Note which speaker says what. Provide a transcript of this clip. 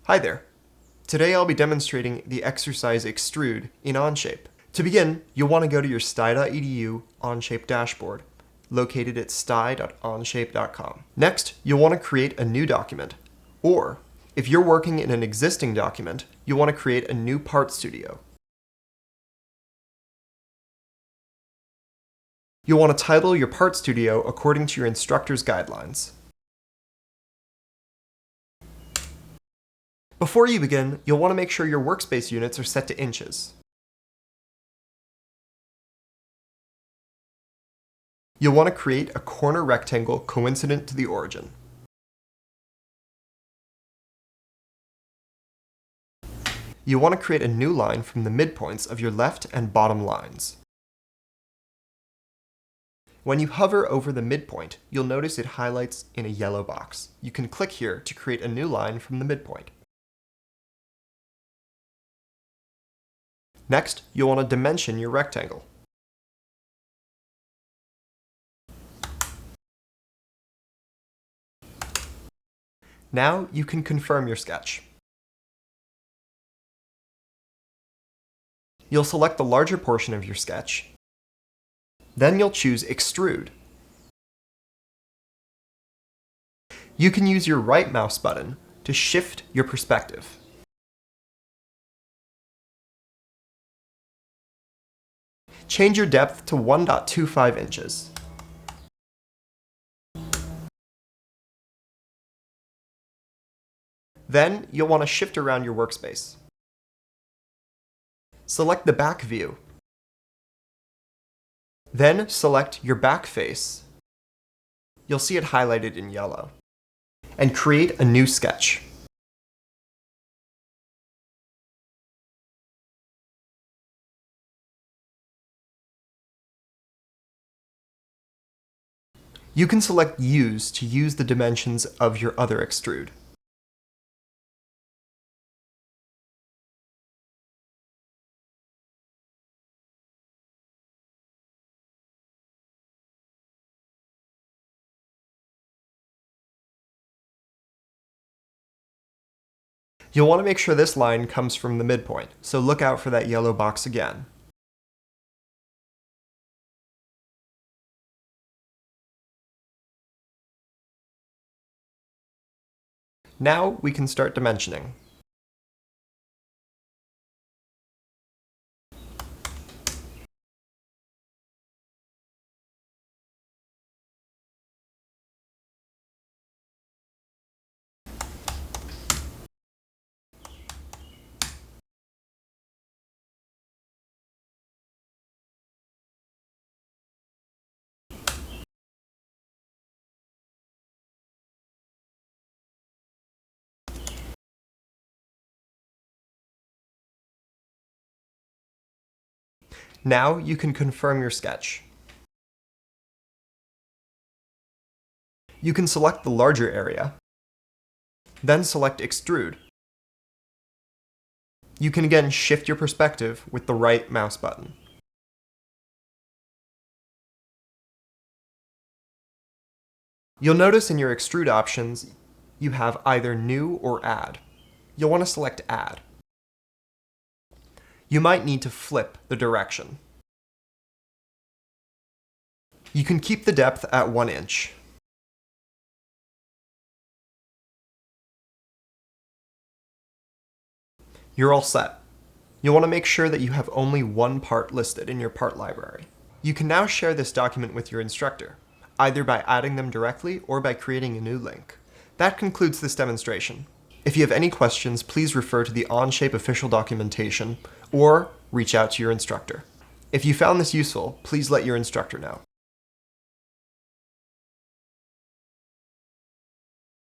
Speaker 1: Hi there. Today I'll be demonstrating the exercise Extrude in Onshape. To begin, you'll want to go to your sty.edu Onshape dashboard, located at sty.onshape.com. Next, you'll want to create a new document, or if you're working in an existing document, you'll want to create a new part studio. You'll want to title your part studio according to your instructor's guidelines. Before you begin, you'll want to make sure your workspace units are set to inches. You'll want to create a corner rectangle coincident to the origin. You'll want to create a new line from the midpoints of your left and bottom lines. When you hover over the midpoint, you'll notice it highlights in a yellow box. You can click here to create a new line from the midpoint. Next, you'll want to dimension your rectangle. Now you can confirm your sketch. You'll select the larger portion of your sketch. Then you'll choose Extrude. You can use your right mouse button to shift your perspective. Change your depth to 1.25 inches. Then you'll want to shift around your workspace. Select the back view. Then select your back face. You'll see it highlighted in yellow. And create a new sketch. You can select Use to use the dimensions of your other extrude. You'll want to make sure this line comes from the midpoint, so look out for that yellow box again. Now we can start dimensioning. Now you can confirm your sketch. You can select the larger area, then select Extrude. You can again shift your perspective with the right mouse button. You'll notice in your Extrude options, you have either New or Add. You'll want to select Add. You might need to flip the direction. You can keep the depth at 1 inch. You're all set. You'll want to make sure that you have only one part listed in your part library. You can now share this document with your instructor, either by adding them directly or by creating a new link. That concludes this demonstration. If you have any questions, please refer to the Onshape official documentation or reach out to your instructor. If you found this useful, please let your instructor know.